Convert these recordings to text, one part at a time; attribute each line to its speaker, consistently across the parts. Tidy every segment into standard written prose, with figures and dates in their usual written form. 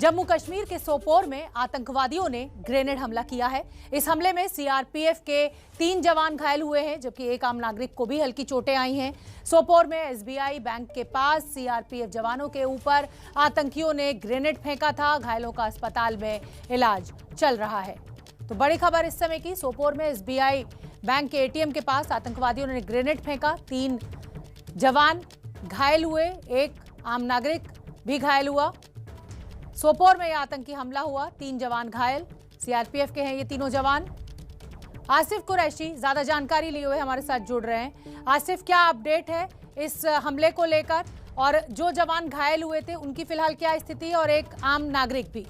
Speaker 1: जम्मू कश्मीर के सोपोर में आतंकवादियों ने ग्रेनेड हमला किया है। इस हमले में सीआरपीएफ के 3 जवान घायल हुए हैं, जबकि एक आम नागरिक को भी हल्की चोटें आई हैं। सोपोर में एसबीआई बैंक के पास सीआरपीएफ जवानों के ऊपर आतंकियों ने ग्रेनेड फेंका था। घायलों का अस्पताल में इलाज चल रहा है। तो बड़ी खबर इस समय की, सोपोर में एसबीआई बैंक के एटीएम के पास आतंकवादियों ने ग्रेनेड फेंका। 3 जवान घायल हुए, एक आम नागरिक भी घायल हुआ। सोपोर में यह आतंकी हमला हुआ, 3 जवान घायल, सीआरपीएफ के हैं ये तीनों जवान। आसिफ कुरैशी ज्यादा जानकारी लिए हुए हमारे साथ जुड़ रहे हैं। आसिफ, क्या अपडेट है इस हमले को लेकर, और जो जवान घायल हुए थे उनकी फिलहाल क्या स्थिति है, और एक आम नागरिक भी?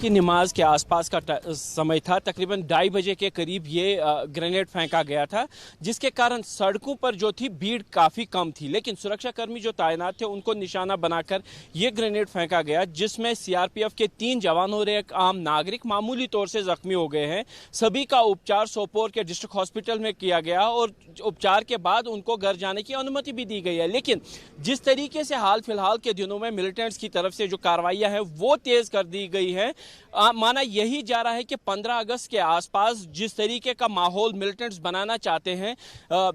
Speaker 2: की नमाज के आसपास का समय था। तकरीबन 2:30 बजे के करीब ये ग्रेनेड फेंका गया था, जिसके कारण सड़कों पर जो थी भीड़ काफ़ी कम थी, लेकिन सुरक्षाकर्मी जो तैनात थे उनको निशाना बनाकर ये ग्रेनेड फेंका गया, जिसमें सीआरपीएफ के 3 जवान और एक आम नागरिक मामूली तौर से जख्मी हो गए हैं। सभी का उपचार सोपोर के डिस्ट्रिक्ट हॉस्पिटल में किया गया और उपचार के बाद उनको घर जाने की अनुमति भी दी गई है। लेकिन जिस तरीके से हाल फिलहाल के दिनों में मिलिटेंट्स की तरफ से जो कार्रवाइयाँ हैं वो तेज़ कर दी गई है। माना यही जा रहा है कि 15 अगस्त के आसपास जिस तरीके का माहौल मिलिटेंट्स बनाना चाहते हैं,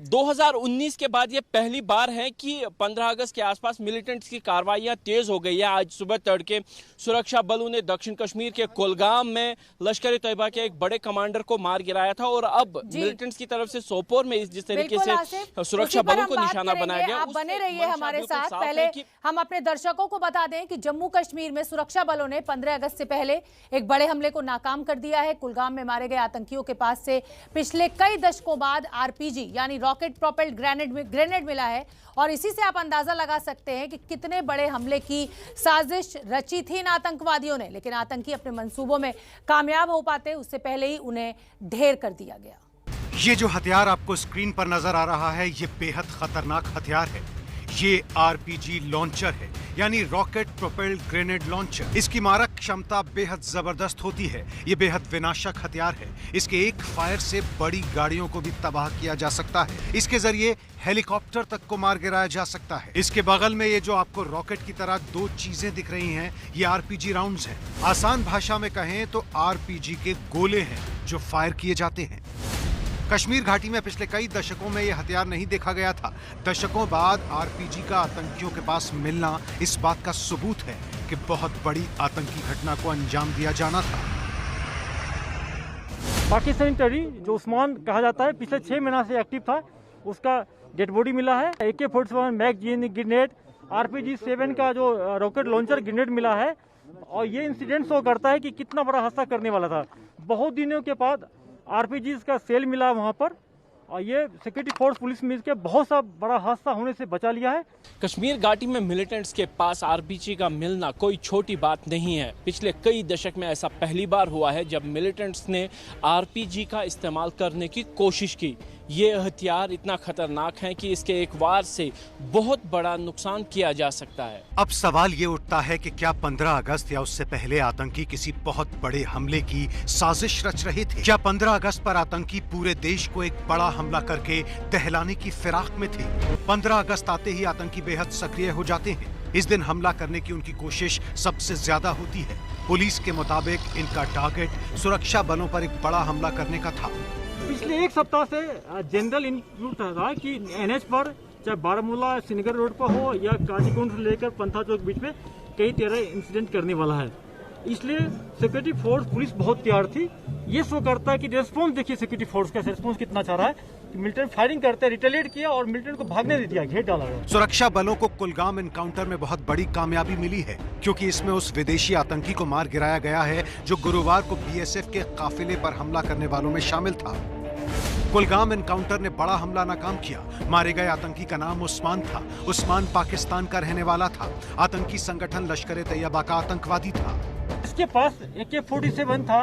Speaker 2: 2019 के बाद ये पहली बार है कि 15 अगस्त के आसपास मिलिटेंट्स की कार्रवाइयां तेज हो गई है। आज सुबह तड़के सुरक्षा बलों ने दक्षिण कश्मीर के कुलगाम में लश्कर तैयबा के एक बड़े कमांडर को मार गिराया था, और अब मिलिटेंट्स की तरफ से सोपोर में जिस तरीके से सुरक्षा बलों को निशाना बनाया गया।
Speaker 1: आप बने रहिए हमारे साथ। पहले हम अपने दर्शकों को बता दें कि जम्मू कश्मीर में सुरक्षा बलों ने 15 अगस्त से पहले एक बड़े हमले को नाकाम कर दिया है। कुलगाम में मारे गए आतंकियों के पास से पिछले कई दशकों बाद आरपीजी यानी रॉकेट प्रोपेल्ड ग्रेनेड मिला है, और इसी से आप अंदाजा लगा सकते हैं कि कितने बड़े हमले की साजिश रची थी इन आतंकवादियों ने। लेकिन आतंकी अपने मंसूबों में कामयाब हो पाते उससे पहले ही उन्हें ढेर कर दिया गया।
Speaker 3: ये जो हथियार आपको स्क्रीन पर नजर आ रहा है, ये बेहद खतरनाक हथियार है। ये आरपीजी लॉन्चर है, यानी रॉकेट प्रोपेल्ड ग्रेनेड लॉन्चर। इसकी मारक क्षमता बेहद जबरदस्त होती है। ये बेहद विनाशक हथियार है। इसके एक फायर से बड़ी गाड़ियों को भी तबाह किया जा सकता है। इसके जरिए हेलीकॉप्टर तक को मार गिराया जा सकता है। इसके बगल में ये जो आपको रॉकेट की तरह 2 चीजें दिख रही हैं, ये आरपीजी राउंड्स हैं। आसान भाषा में कहें तो आरपीजी के गोले हैं जो फायर किए जाते हैं। कश्मीर घाटी में पिछले कई दशकों में यह हथियार नहीं देखा गया था। दशकों बाद आरपीजी का आतंकियों के पास मिलना इस बात का सबूत है कि बहुत बड़ी आतंकी घटना को अंजाम दिया जाना था।
Speaker 4: पाकिस्तानी टेररी जो उस्मान कहा जाता है, पिछले 6 महीना से एक्टिव था, उसका डेड बॉडी मिला है। AK-47 मैगजीन ग्रेनेड, RPG 7 का जो रॉकेट लॉन्चर ग्रेनेड मिला है। और ये इंसिडेंट शो करता है कि कितना बड़ा हादसा करने वाला था। बहुत दिनों के बाद आरपीजी का सेल मिला वहां पर, और ये सिक्योरिटी फोर्स पुलिस मिल के बहुत सा बड़ा हादसा होने से बचा लिया है।
Speaker 2: कश्मीर घाटी में मिलिटेंट्स के पास आरपीजी का मिलना कोई छोटी बात नहीं है। पिछले कई दशक में ऐसा पहली बार हुआ है जब मिलिटेंट्स ने आरपीजी का इस्तेमाल करने की कोशिश की। ये हथियार इतना खतरनाक है कि इसके एक वार से बहुत बड़ा नुकसान किया जा सकता है।
Speaker 3: अब सवाल ये उठता है कि क्या 15 अगस्त या उससे पहले आतंकी किसी बहुत बड़े हमले की साजिश रच रहे थे? क्या 15 अगस्त पर आतंकी पूरे देश को एक बड़ा हमला करके दहलाने की फिराक में थे? 15 अगस्त आते ही आतंकी बेहद सक्रिय हो जाते हैं। इस दिन हमला करने की उनकी कोशिश सबसे ज्यादा होती है। पुलिस के मुताबिक इनका टारगेट सुरक्षा बलों पर एक बड़ा हमला करने का था।
Speaker 4: पिछले 1 सप्ताह से जनरल इंक्लूड था कि NH पर, चाहे बारामूला श्रीनगर रोड पर हो या काजीकुंड से लेकर पंथा चौक बीच में कई टेरर इंसिडेंट करने वाला है। इसलिए सिक्योरिटी फोर्स पुलिस बहुत तैयार थी। ये शो करता है कि रेस्पॉन्स देखिए सिक्योरिटी फोर्स का रेस्पॉन्स कितना अच्छा रहा है कि मिलिटेंट फायरिंग करते रिटेलिएट किया और मिलिटेंट को भागने नहीं दिया, घेर डाला गया।
Speaker 3: सुरक्षा बलों को कुलगाम एनकाउंटर में बहुत बड़ी कामयाबी मिली है, क्योंकि इसमें उस विदेशी आतंकी को मार गिराया गया है जो गुरुवार को BSF के काफिले पर हमला करने वालों में शामिल था। कुलगाम एनकाउंटर ने बड़ा हमला नाकाम किया। मारे गए आतंकी का नाम उस्मान था। उस्मान पाकिस्तान का रहने वाला था। आतंकी संगठन लश्कर तैयबा का आतंकवादी था।
Speaker 4: इसके पास AK-47 था,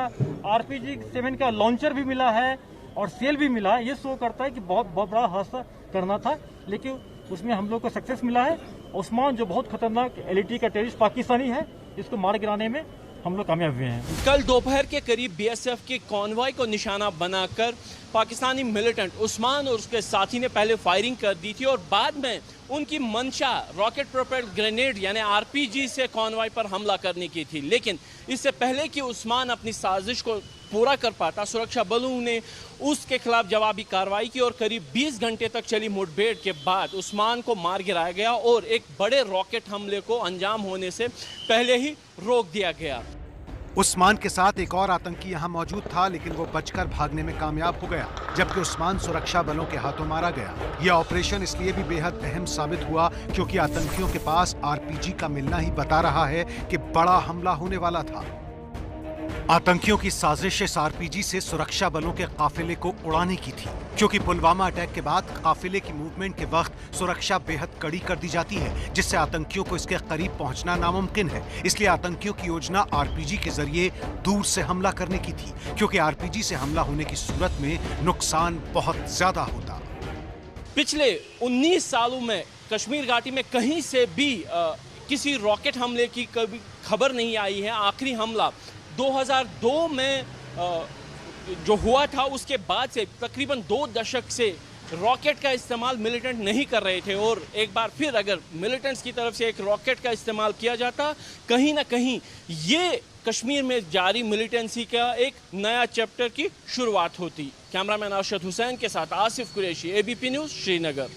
Speaker 4: RPG 7 का लॉन्चर भी मिला है और सेल भी मिला है। ये शो करता है कि बहुत बड़ा हादसा करना था, लेकिन उसमें हम लोग को सक्सेस मिला है। उस्मान जो बहुत खतरनाक LET का टेररिस्ट पाकिस्तानी है, इसको मार गिराने में हम लोग कामयाब हुए हैं।
Speaker 2: कल दोपहर के करीब बीएसएफ के कॉन्वॉय को निशाना बनाकर पाकिस्तानी मिलिटेंट उस्मान और उसके साथी ने पहले फायरिंग कर दी थी और बाद में उनकी मंशा रॉकेट प्रोपेल्ड ग्रेनेड यानी आरपीजी से कॉन्वॉय पर हमला करने की थी। लेकिन इससे पहले कि उस्मान अपनी साजिश को पूरा कर पाता, सुरक्षा बलों ने उसके खिलाफ जवाबी कार्रवाई की और करीब 20 घंटे तक चली मुठभेड़ के बाद उस्मान को मार गिराया गया और एक बड़े रॉकेट हमले को अंजाम होने से पहले ही रोक दिया गया।
Speaker 3: उस्मान के साथ एक और आतंकी यहां मौजूद था, लेकिन वो बचकर भागने में कामयाब हो गया, जबकि उस्मान सुरक्षा बलों के हाथों मारा गया। यह ऑपरेशन इसलिए भी बेहद अहम साबित हुआ क्योंकि आतंकियों के पास आरपीजी का मिलना ही बता रहा है कि बड़ा हमला होने वाला था। आतंकियों की साजिश इस आरपीजी से सुरक्षा बलों के काफिले को उड़ाने की थी, क्योंकि पुलवामा अटैक के बाद काफिले की मूवमेंट के वक्त सुरक्षा बेहद कड़ी कर दी जाती है, जिससे आतंकियों को इसके करीब पहुंचना नामुमकिन है। इसलिए आतंकियों की योजना आरपीजी के जरिए दूर से हमला करने की थी, क्योंकि आरपीजी से हमला होने की सूरत में नुकसान बहुत ज्यादा होता।
Speaker 2: पिछले 19 सालों में कश्मीर घाटी में कहीं से भी किसी रॉकेट हमले की कभी खबर नहीं आई है। आखिरी हमला 2002 में जो हुआ था, उसके बाद से तकरीबन 2 दशक से रॉकेट का इस्तेमाल मिलिटेंट नहीं कर रहे थे और एक बार फिर अगर मिलिटेंट्स की तरफ से एक रॉकेट का इस्तेमाल किया जाता, कहीं ना कहीं ये कश्मीर में जारी मिलिटेंसी का एक नया चैप्टर की शुरुआत होती। कैमरामैन अरशद हुसैन के साथ आसिफ कुरैशी, एबीपी न्यूज़, श्रीनगर।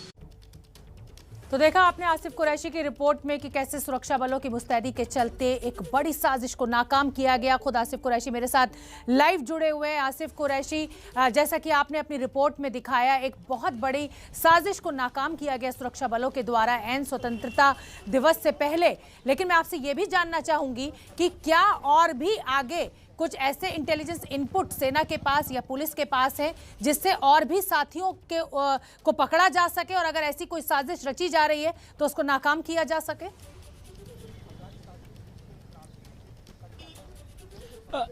Speaker 1: तो देखा आपने आसिफ कुरैशी की रिपोर्ट में कि कैसे सुरक्षा बलों की मुस्तैदी के चलते एक बड़ी साजिश को नाकाम किया गया। खुद आसिफ कुरैशी मेरे साथ लाइव जुड़े हुए हैं। आसिफ कुरैशी, जैसा कि आपने अपनी रिपोर्ट में दिखाया, एक बहुत बड़ी साजिश को नाकाम किया गया सुरक्षा बलों के द्वारा ऐन स्वतंत्रता दिवस से पहले। लेकिन मैं आपसे ये भी जानना चाहूंगी कि क्या और भी आगे कुछ ऐसे इंटेलिजेंस इनपुट सेना के पास या पुलिस के पास है जिससे और भी साथियों के को पकड़ा जा सके और अगर ऐसी कोई साजिश रची जा रही है तो उसको नाकाम किया जा सके?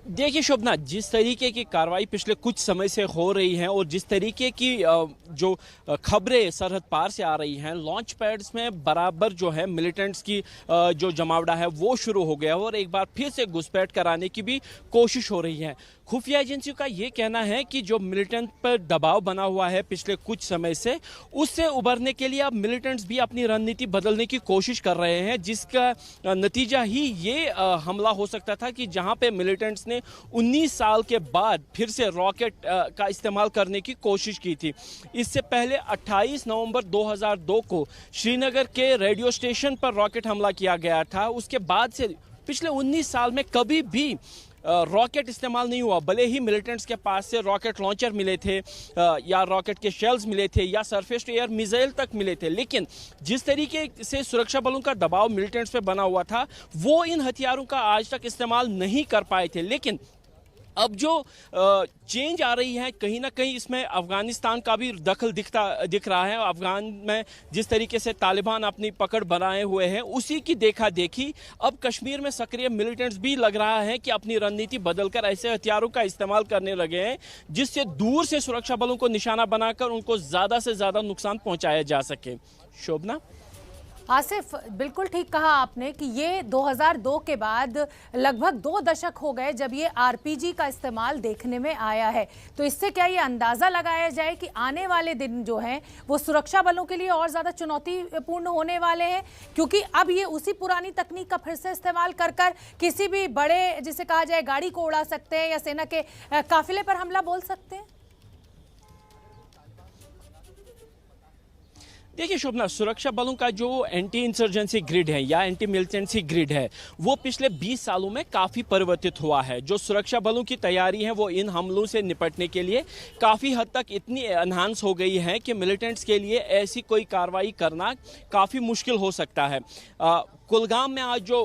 Speaker 2: देखिए शोभना, जिस तरीके की कार्रवाई पिछले कुछ समय से हो रही है और जिस तरीके की जो खबरें सरहद पार से आ रही हैं, लॉन्च पैड्स में बराबर जो है मिलिटेंट्स की जो जमावड़ा है वो शुरू हो गया और एक बार फिर से घुसपैठ कराने की भी कोशिश हो रही है। खुफिया एजेंसियों का ये कहना है कि जो मिलिटेंट पर दबाव बना हुआ है पिछले कुछ समय से, उससे उबरने के लिए अब मिलिटेंट्स भी अपनी रणनीति बदलने की कोशिश कर रहे हैं, जिसका नतीजा ही ये हमला हो सकता था कि जहां पे मिलिटेंट्स ने 19 साल के बाद फिर से रॉकेट का इस्तेमाल करने की कोशिश की थी। इससे पहले 28 नवंबर 2002 को श्रीनगर के रेडियो स्टेशन पर रॉकेट हमला किया गया था। उसके बाद से पिछले 19 साल में कभी भी रॉकेट इस्तेमाल नहीं हुआ। भले ही मिलिटेंट्स के पास से रॉकेट लॉन्चर मिले थे या रॉकेट के शेल्स मिले थे या सरफेस टू एयर मिसाइल तक मिले थे, लेकिन जिस तरीके से सुरक्षा बलों का दबाव मिलिटेंट्स पे बना हुआ था, वो इन हथियारों का आज तक इस्तेमाल नहीं कर पाए थे। लेकिन अब जो चेंज आ रही है, कहीं ना कहीं इसमें अफगानिस्तान का भी दखल दिख रहा है। अफगान में जिस तरीके से तालिबान अपनी पकड़ बनाए हुए हैं, उसी की देखा देखी अब कश्मीर में सक्रिय मिलिटेंट्स भी लग रहा है कि अपनी रणनीति बदलकर ऐसे हथियारों का इस्तेमाल करने लगे हैं जिससे दूर से सुरक्षा बलों को निशाना बनाकर उनको ज़्यादा से ज़्यादा नुकसान पहुँचाया जा सके। शोभना?
Speaker 1: आसिफ, बिल्कुल ठीक कहा आपने कि ये 2002 के बाद लगभग 2 दशक हो गए जब ये आरपीजी का इस्तेमाल देखने में आया है। तो इससे क्या ये अंदाज़ा लगाया जाए कि आने वाले दिन जो हैं वो सुरक्षा बलों के लिए और ज़्यादा चुनौतीपूर्ण होने वाले हैं, क्योंकि अब ये उसी पुरानी तकनीक का फिर से इस्तेमाल कर किसी भी बड़े, जिसे कहा जाए, गाड़ी को उड़ा सकते हैं या सेना के काफिले पर हमला बोल सकते हैं?
Speaker 2: देखिए शोभना, सुरक्षा बलों का जो एंटी इंसर्जेंसी ग्रिड है या एंटी मिलिटेंसी ग्रिड है, वो पिछले 20 सालों में काफ़ी परिवर्तित हुआ है। जो सुरक्षा बलों की तैयारी है वो इन हमलों से निपटने के लिए काफ़ी हद तक इतनी एनहांस हो गई है कि मिलिटेंट्स के लिए ऐसी कोई कार्रवाई करना काफ़ी मुश्किल हो सकता है। कुलगाम में आज जो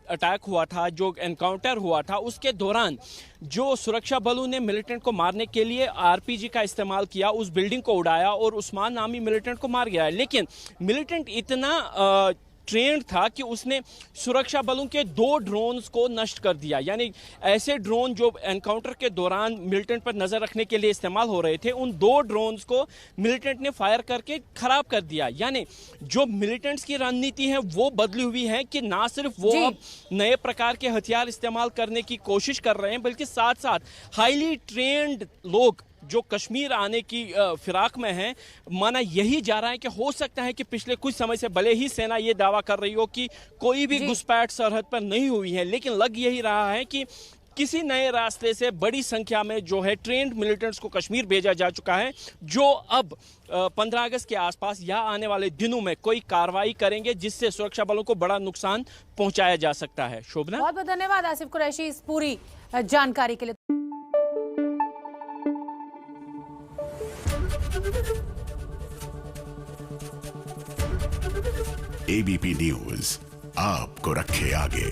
Speaker 2: अटैक हुआ था, जो एनकाउंटर हुआ था, उसके दौरान जो सुरक्षा बलों ने मिलिटेंट को मारने के लिए आरपीजी का इस्तेमाल किया, उस बिल्डिंग को उड़ाया और उस्मान नामी मिलिटेंट को मार गया। लेकिन मिलिटेंट इतना ट्रेंड था कि उसने सुरक्षा बलों के 2 ड्रोन्स को नष्ट कर दिया। यानी ऐसे ड्रोन जो एनकाउंटर के दौरान मिलिटेंट पर नजर रखने के लिए इस्तेमाल हो रहे थे, उन 2 ड्रोन्स को मिलिटेंट ने फायर करके खराब कर दिया। यानी जो मिलिटेंट्स की रणनीति है वो बदली हुई है कि ना सिर्फ वो अब नए प्रकार के हथियार इस्तेमाल करने की कोशिश कर रहे हैं, बल्कि साथ साथ हाईली ट्रेंड लोग जो कश्मीर आने की फिराक में हैं, माना यही जा रहा है कि हो सकता है कि पिछले कुछ समय से भले ही सेना ये दावा कर रही हो कि कोई भी घुसपैठ सरहद पर नहीं हुई है, लेकिन लग यही रहा है कि किसी नए रास्ते से बड़ी संख्या में जो है ट्रेंड मिलिटेंट्स को कश्मीर भेजा जा चुका है, जो अब 15 अगस्त के आसपास या आने वाले दिनों में कोई कार्रवाई करेंगे जिससे सुरक्षा बलों को बड़ा नुकसान पहुंचाया जा सकता है। शोभना, बहुत
Speaker 1: बहुत धन्यवाद आसिफ कुरैशी इस पूरी जानकारी के लिए।
Speaker 5: एबीपी न्यूज आपको रखे आगे।